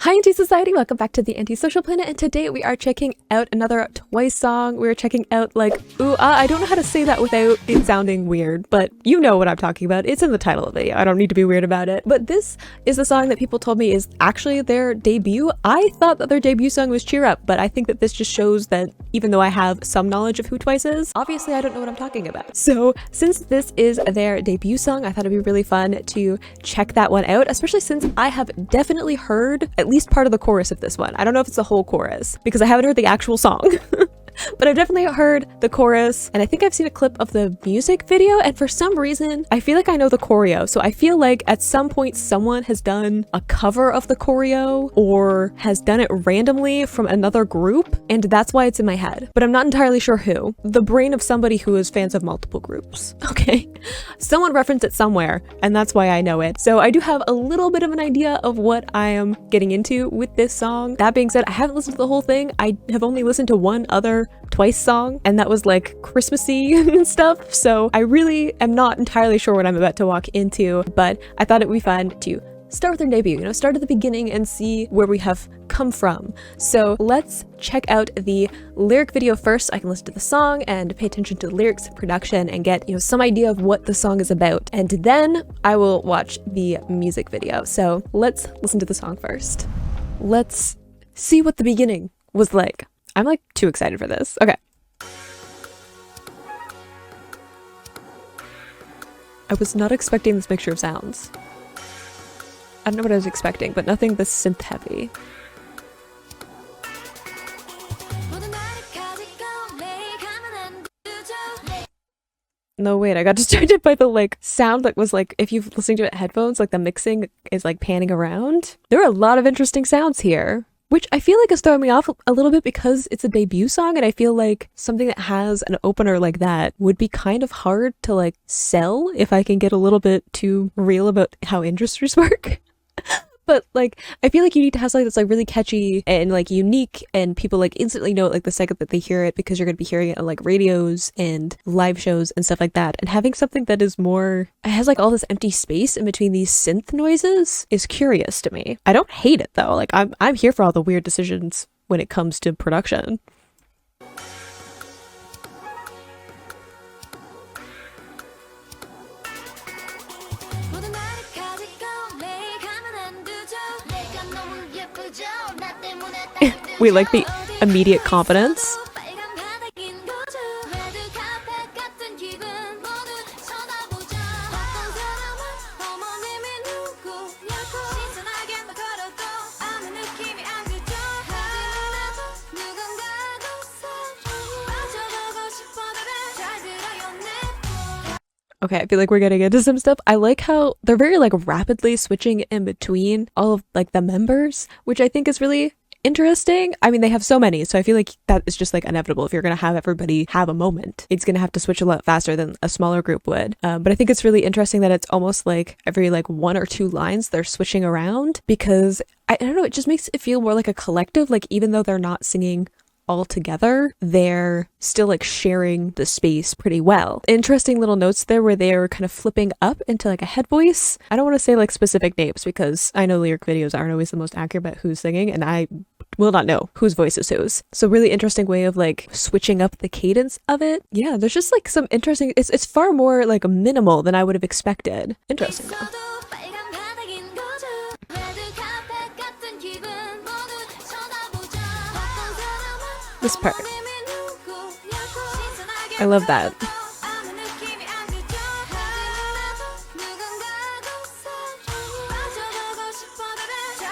Hi Anti-Society, welcome back to the Antisocial Planet, and today we are checking out another Twice song. We're checking out like Ooh-Ahh. I don't know how to say that without it sounding weird, but you know what I'm talking about. It's in the title of the video. I don't need to be weird about it. But this is the song that people told me is actually their debut. I thought that their debut song was Cheer Up, but I think that this just shows that even though I have some knowledge of who Twice is, obviously I don't know what I'm talking about. So since this is their debut song, I thought it'd be really fun to check that one out, especially since I have definitely heard at least part of the chorus of this one. I don't know if it's the whole chorus because I haven't heard the actual song. But I've definitely heard the chorus, and I think I've seen a clip of the music video, and for some reason I feel like I know the choreo. So I feel like at some point someone has done a cover of the choreo or has done it randomly from another group, and that's why it's in my head. But I'm not entirely sure who. The brain of somebody who is fans of multiple groups. Okay. Someone referenced it somewhere, and that's why I know it. So I do have a little bit of an idea of what I am getting into with this song. That being said, I haven't listened to the whole thing. I have only listened to one other Twice song, and that was like Christmassy and stuff, so I really am not entirely sure what I'm about to walk into, but I thought it would be fun to start with their debut, you know, start at the beginning and see where we have come from. So let's check out the lyric video first. I can listen to the song and pay attention to the lyrics and production and get, you know, some idea of what the song is about, and then I will watch the music video. So let's listen to the song first. Let's see what the beginning was like. I'm like too excited for this. Okay. I was not expecting this mixture of sounds. I don't know what I was expecting, but nothing this synth heavy. No, wait, I got distracted by the like sound that was like, if you've listening to it in headphones, like the mixing is like panning around. There are a lot of interesting sounds here, which I feel like is throwing me off a little bit because it's a debut song, and I feel like something that has an opener like that would be kind of hard to like sell if I can get a little bit too real about how industries work. But like, I feel like you need to have something that's like really catchy and like unique, and people like instantly know it like the second that they hear it, because you're going to be hearing it on like radios and live shows and stuff like that. And having something that is more, it has like all this empty space in between these synth noises is curious to me. I don't hate it though. Like I'm here for all the weird decisions when it comes to production. We like the immediate confidence. Okay, I feel like we're getting into some stuff. I like how they're very like rapidly switching in between all of like the members, which I think is really interesting. I mean, they have so many, so I feel like that is just like inevitable. If you're gonna have everybody have a moment, it's gonna have to switch a lot faster than a smaller group would. But I think it's really interesting that it's almost like every like one or two lines they're switching around, because I don't know, it just makes it feel more like a collective. Like even though they're not singing all together, they're still like sharing the space pretty well. Interesting little notes there where they're kind of flipping up into like a head voice. I don't want to say like specific names because I know lyric videos aren't always the most accurate about who's singing, and I will not know whose voice is whose. So really interesting way of like switching up the cadence of it. Yeah, there's just like some interesting, it's far more like minimal than I would have expected. Interesting though. This part. I love that.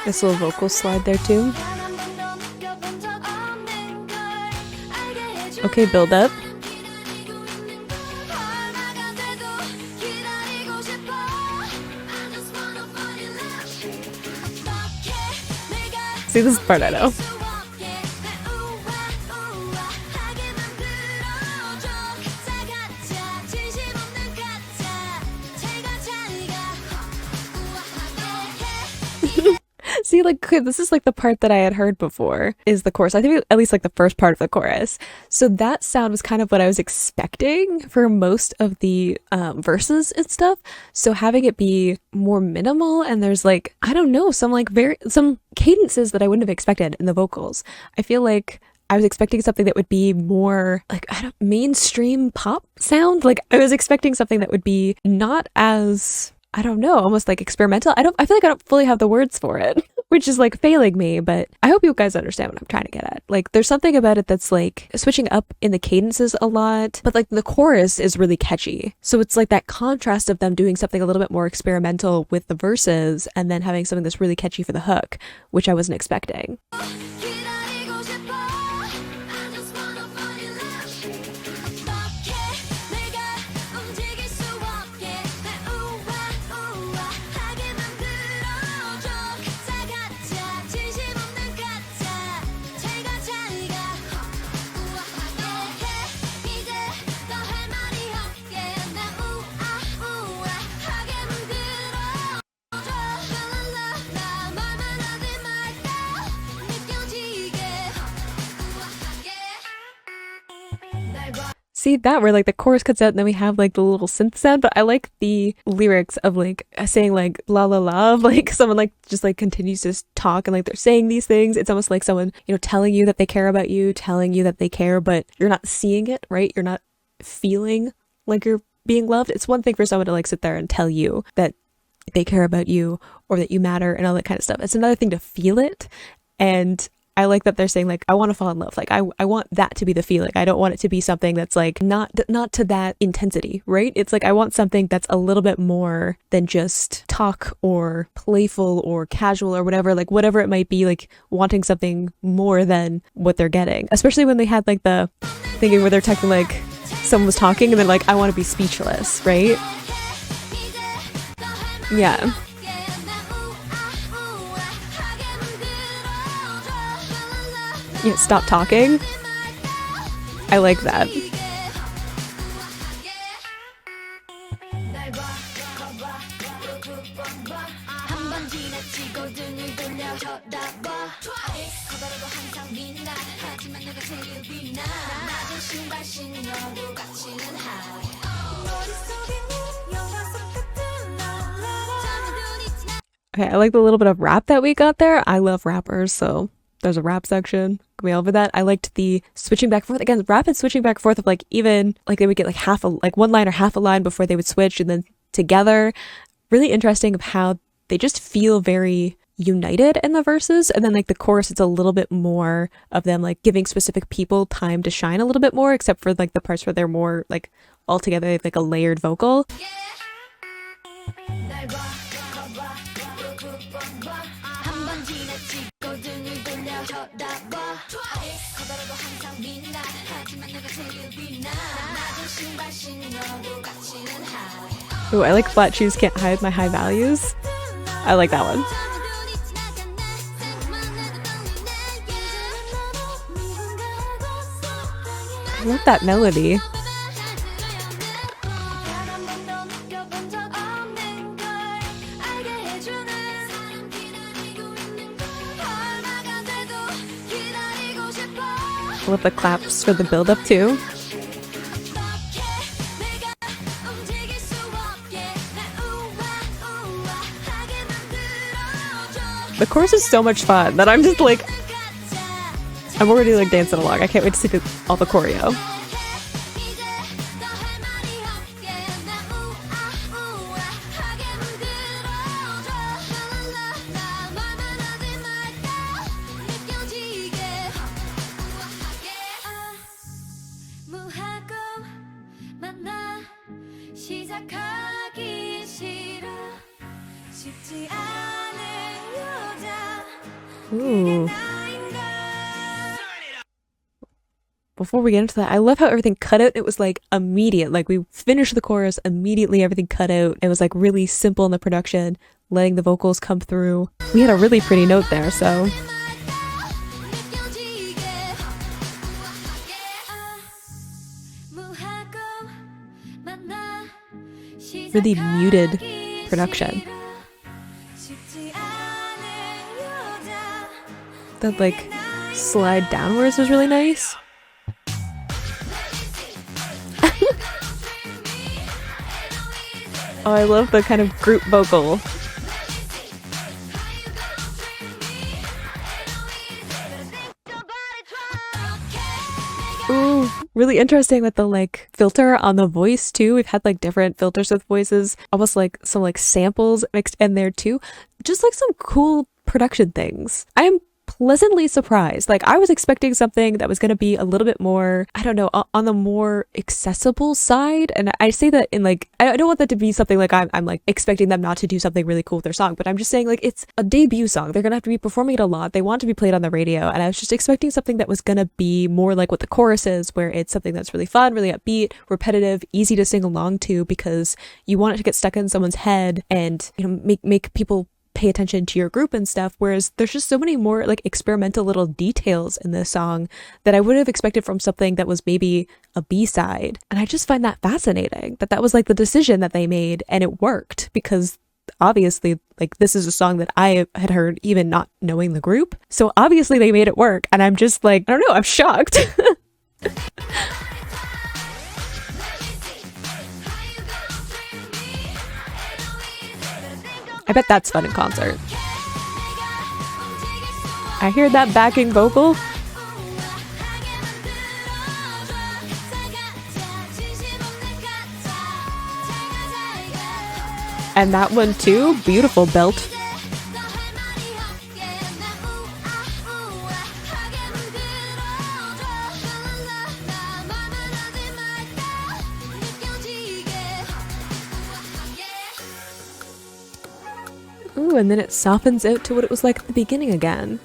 This little vocal slide there too. Okay, build up. See, this part I know. See, See, like, okay, this is like the part that I had heard before is the chorus. I think at least like the first part of the chorus. So that sound was kind of what I was expecting for most of the verses and stuff. So having it be more minimal and there's like, I don't know, some cadences that I wouldn't have expected in the vocals. I feel like I was expecting something that would be more like, I don't, mainstream pop sound. Like I was expecting something that would be not as, I don't know, almost like experimental. I feel like I don't fully have the words for it, which is like failing me, but I hope you guys understand what I'm trying to get at. Like there's something about it that's like switching up in the cadences a lot, but like the chorus is really catchy. So it's like that contrast of them doing something a little bit more experimental with the verses and then having something that's really catchy for the hook, which I wasn't expecting. See that where like the chorus cuts out and then we have like the little synth sound, but I like the lyrics of like saying like la la la, like someone like just like continues to talk and like they're saying these things. It's almost like someone, you know, telling you that they care about you, telling you that they care, but you're not seeing it, right? You're not feeling like you're being loved. It's one thing for someone to like sit there and tell you that they care about you or that you matter and all that kind of stuff. It's another thing to feel it. And I like that they're saying like, I want to fall in love. Like I want that to be the feeling. I don't want it to be something that's like not to that intensity, right? It's like I want something that's a little bit more than just talk or playful or casual or whatever, like whatever it might be, like wanting something more than what they're getting. Especially when they had like the thinking where they're talking like someone was talking and then like I want to be speechless, right? Yeah. Yeah, stop talking. I like that. Okay, I like the little bit of rap that we got there. I love rappers, so there's a rap section. Can we over that? I liked the switching back and forth. Again, rapid switching back and forth of like even like they would get like one line or half a line before they would switch and then together. Really interesting of how they just feel very united in the verses. And then like the chorus, it's a little bit more of them like giving specific people time to shine a little bit more, except for like the parts where they're more like all together, like a layered vocal. Ooh, I like flat shoes can't hide my high values. I like that one. I love that melody. I love the claps for the build up too. The chorus is so much fun that I'm just like, I'm already like dancing along. I can't wait to see all the choreo. Ooh. Before we get into that, I love how everything cut out. It was like immediate. Like we finished the chorus, immediately everything cut out. It was like really simple in the production, letting the vocals come through. We had a really pretty note there, so. Really muted production. That like slide downwards was really nice. Oh, I love the kind of group vocal. Ooh, really interesting with the like filter on the voice too. We've had like different filters with voices, almost like some like samples mixed in there too. Just like some cool production things. I am pleasantly surprised. Like I was expecting something that was going to be a little bit more, I don't know, on the more accessible side. And I say that in like, I don't want that to be something like I'm like expecting them not to do something really cool with their song, but I'm just saying like it's a debut song. They're going to have to be performing it a lot. They want to be played on the radio. And I was just expecting something that was going to be more like what the chorus is, where it's something that's really fun, really upbeat, repetitive, easy to sing along to because you want it to get stuck in someone's head and, you know, make people pay attention to your group and stuff, whereas there's just so many more like experimental little details in this song that I would have expected from something that was maybe a B-side. And I just find that fascinating that that was like the decision that they made, and it worked because obviously like this is a song that I had heard even not knowing the group, so obviously they made it work, and I'm just like, I don't know, I'm shocked. I bet that's fun in concert. I hear that backing vocal. And that one too, beautiful belt. Ooh, and then it softens out to what it was like at the beginning again.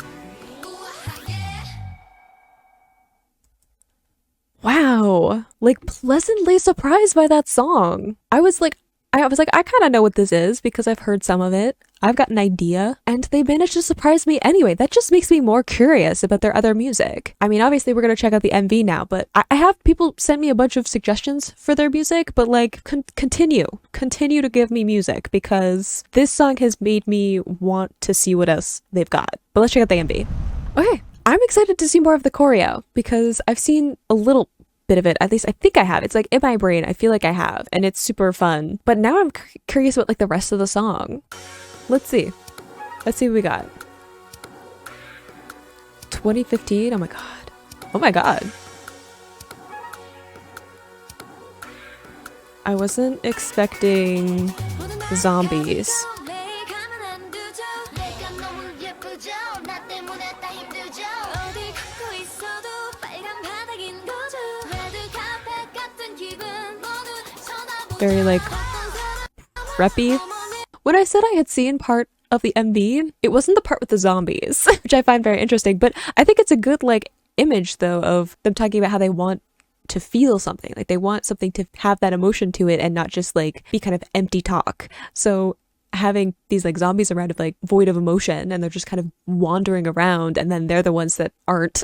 Wow, like pleasantly surprised by that song. I was like, I kind of know what this is because I've heard some of it. I've got an idea, and they managed to surprise me anyway. That just makes me more curious about their other music. I mean, obviously we're gonna check out the MV now, but I have people send me a bunch of suggestions for their music, but like continue to give me music because this song has made me want to see what else they've got. But let's check out the MV. Okay, I'm excited to see more of the choreo because I've seen a little bit of it, at least I think I have. It's like in my brain, I feel like I have, and it's super fun. But now I'm curious about like the rest of the song. Let's see what we got. 2015. Oh my god. I wasn't expecting zombies. Very like preppy. When I said I had seen part of the MV, it wasn't the part with the zombies, which I find very interesting, but I think it's a good like image though of them talking about how they want to feel something, like they want something to have that emotion to it and not just like be kind of empty talk. So having these like zombies around of like void of emotion and they're just kind of wandering around and then they're the ones that aren't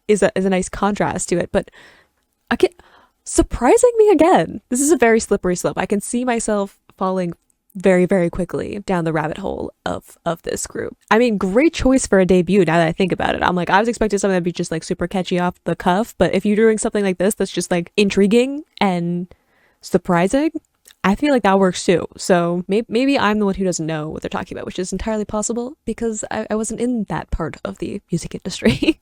is a nice contrast to it. But again, surprising me again. This is a very slippery slope. I can see myself falling very, very quickly down the rabbit hole of this group. I mean, great choice for a debut now that I think about it. I'm like, I was expecting something that'd be just like super catchy off the cuff, but if you're doing something like this that's just like intriguing and surprising, I feel like that works too. So maybe I'm the one who doesn't know what they're talking about, which is entirely possible because I wasn't in that part of the music industry.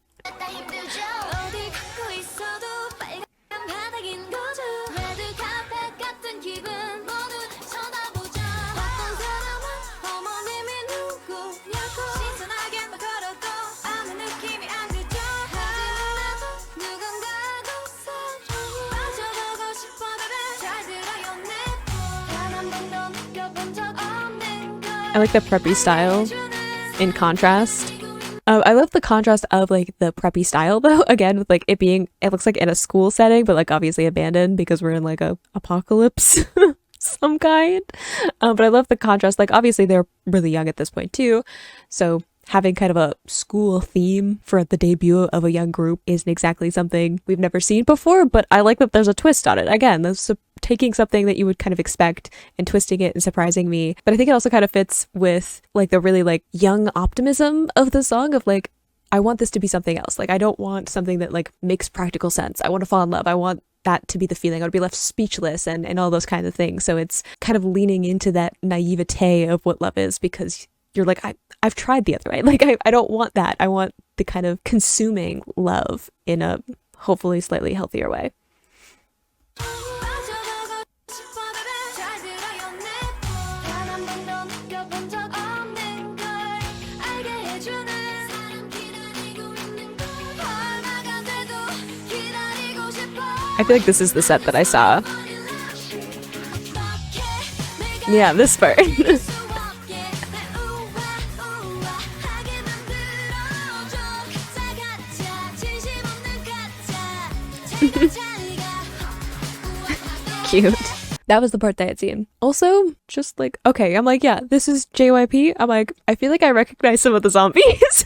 I like the preppy style in contrast. I love the contrast of like the preppy style though, again with like it looks like in a school setting, but like obviously abandoned because we're in like a apocalypse some kind. But I love the contrast. Like obviously they're really young at this point too, so having kind of a school theme for the debut of a young group isn't exactly something we've never seen before, but I like that there's a twist on it. Again, the taking something that you would kind of expect and twisting it and surprising me. But I think it also kind of fits with like the really like young optimism of the song of like, I want this to be something else. Like, I don't want something that like makes practical sense. I want to fall in love. I want that to be the feeling. I would be left speechless and all those kinds of things. So it's kind of leaning into that naivete of what love is, because you're like, I've tried the other way. Like, I don't want that. I want the kind of consuming love in a hopefully slightly healthier way. I feel like this is the set that I saw. Yeah, this part. Cute. That was the part that I had seen. Also, just like, okay, I'm like, yeah, this is JYP. I'm like, I feel like I recognize some of the zombies.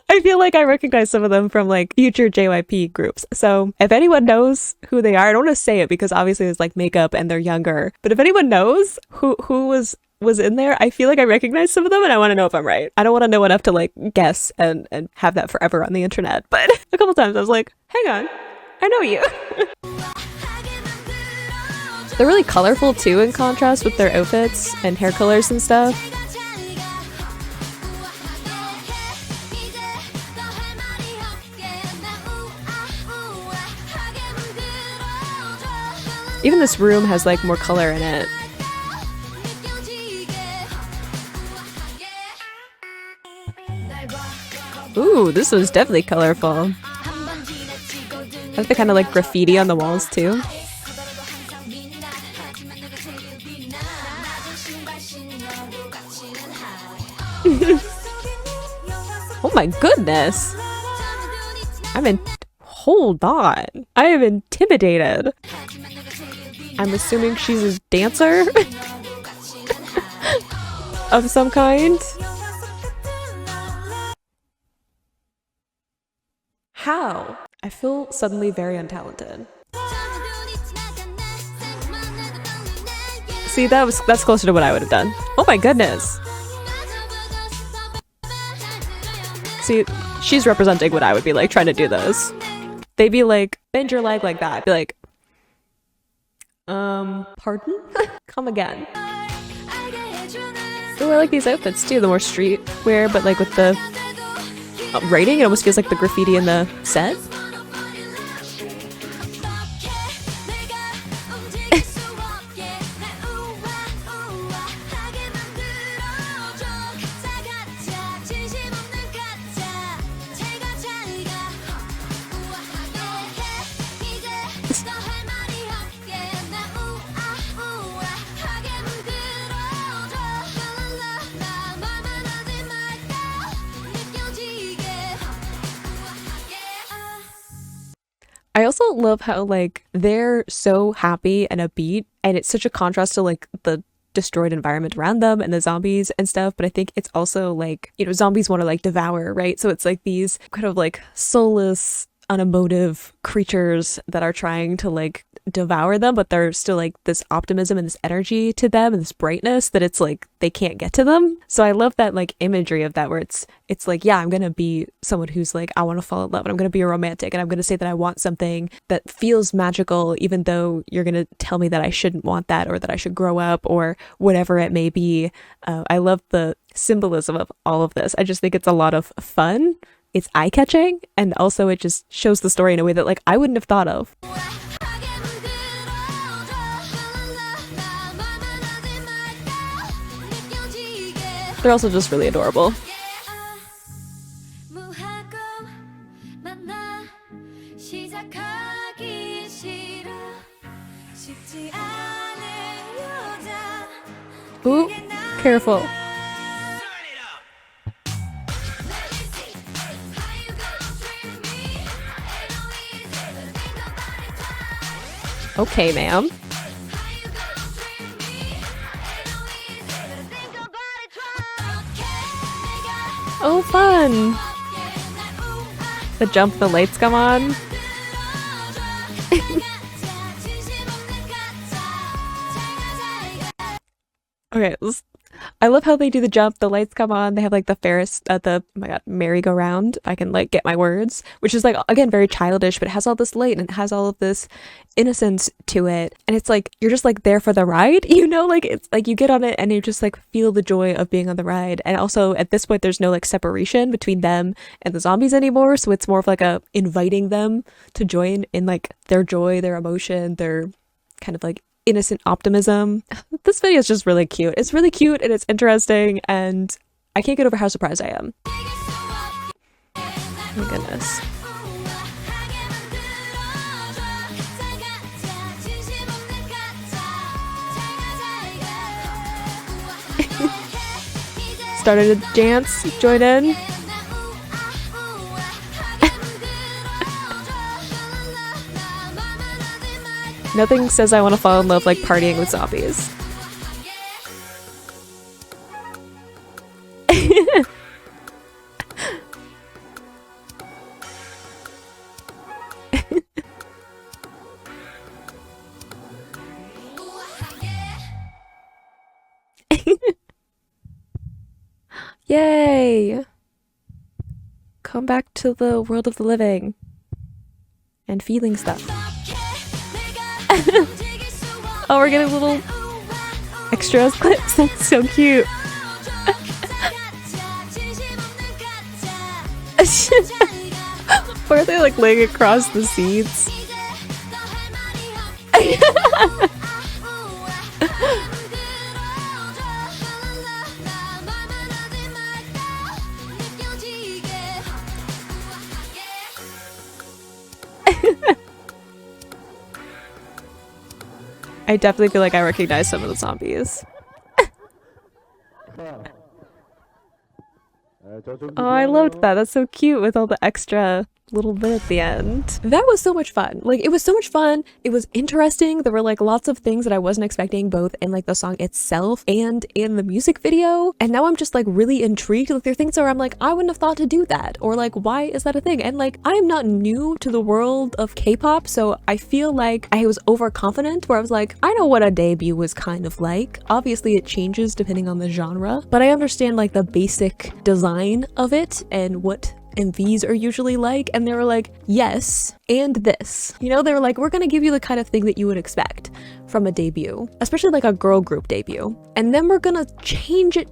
I feel like I recognize some of them from like future JYP groups. So if anyone knows who they are, I don't want to say it because obviously it's like makeup and they're younger. But if anyone knows who was in there, I feel like I recognize some of them and I want to know if I'm right. I don't want to know enough to like guess and have that forever on the internet. But a couple times I was like, hang on, I know you. They're really colorful too in contrast with their outfits and hair colors and stuff. Even this room has like more color in it. Ooh, this one's definitely colorful. That's the kind of like graffiti on the walls too. Oh my goodness. Hold on. I am intimidated. I'm assuming she's a dancer of some kind. How? I feel suddenly very untalented. See, that's closer to what I would have done. Oh my goodness. See, she's representing what I would be like trying to do those. They'd be like, bend your leg like that. I'd be like, pardon? Come again. Oh, I like these outfits too. The more streetwear, but like with the writing, it almost feels like the graffiti in the set. I also love how like they're so happy and upbeat, and it's such a contrast to like the destroyed environment around them and the zombies and stuff. But I think it's also like, you know, zombies want to like devour, right? So it's like these kind of like soulless, unemotive creatures that are trying to like devour them, but there's still like this optimism and this energy to them and this brightness that it's like they can't get to them. So I love that like imagery of that, where it's like, yeah, I'm gonna be someone who's like, I want to fall in love and I'm gonna be a romantic and I'm gonna say that I want something that feels magical, even though you're gonna tell me that I shouldn't want that or that I should grow up or whatever it may be. I love the symbolism of all of this. I just think it's a lot of fun. It's eye-catching, and also it just shows the story in a way that like I wouldn't have thought of. They're also just really adorable. Ooh, careful. Okay, ma'am. Oh, fun! The jump, the lights come on. Okay, I love how they do the jump, the lights come on, they have like the Ferris the oh my god, merry-go-round. I can like get my words, which is like again very childish, but it has all this light and it has all of this innocence to it. And it's like you're just like there for the ride, you know? Like it's like you get on it and you just like feel the joy of being on the ride. And also at this point there's no like separation between them and the zombies anymore, so it's more of like a inviting them to join in like their joy, their emotion, their kind of like innocent optimism. This video is just really cute. It's really cute and it's interesting and I can't get over how surprised I am. Oh my goodness. Started to dance, join in. Nothing says I want to fall in love like partying with zombies. Yay! Come back to the world of the living and feeling stuff. Oh, we're getting little extras clips. That's so cute. Why are they like laying across the seats? I definitely feel like I recognize some of the zombies. Oh, I loved that. That's so cute with all the extra little bit at the end. That was so much fun. Like, it was so much fun. It was interesting. There were like lots of things that I wasn't expecting, both in like the song itself and in the music video. And now I'm just like really intrigued. Like, there are things where I'm like, I wouldn't have thought to do that. Or like, why is that a thing? And like, I am not new to the world of K-pop, so I feel like I was overconfident where I was like, I know what a debut was kind of like. Obviously it changes depending on the genre, but I understand like the basic design of it and what MVs are usually like. And they were like, yes, and this. You know, they were like, we're gonna give you the kind of thing that you would expect from a debut, especially like a girl group debut. And then we're gonna change it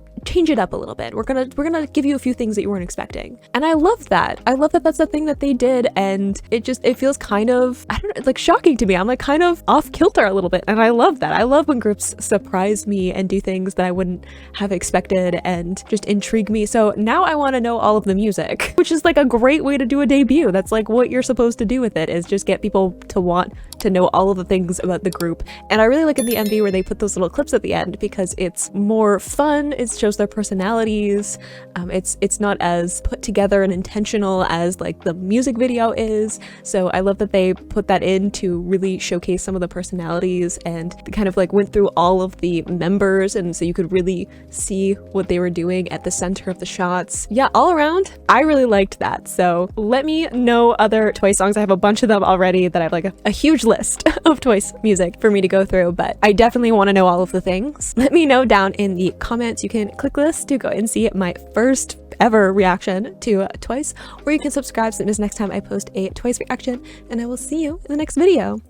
up a little bit. We're gonna give you a few things that you weren't expecting. And I love that. I love that that's the thing that they did, and it feels kind of, I don't know, like shocking to me. I'm like kind of off kilter a little bit, and I love that. I love when groups surprise me and do things that I wouldn't have expected and just intrigue me. So now I want to know all of the music, which is like a great way to do a debut. That's like what you're supposed to do with it, is just get people to want to know all of the things about the group. And I really like in the MV where they put those little clips at the end because it's more fun. It shows their personalities. It's not as put together and intentional as like the music video is. So I love that they put that in to really showcase some of the personalities, and they kind of like went through all of the members, and so you could really see what they were doing at the center of the shots. Yeah, all around, I really liked that. So let me know other Twice songs. I have a bunch of them already that I have like a huge list of Twice music for me to go through, but I definitely want to know all of the things. Let me know down in the comments. You can click this to go and see my first ever reaction to Twice, or you can subscribe so that next time I post a Twice reaction, and I will see you in the next video.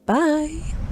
Bye!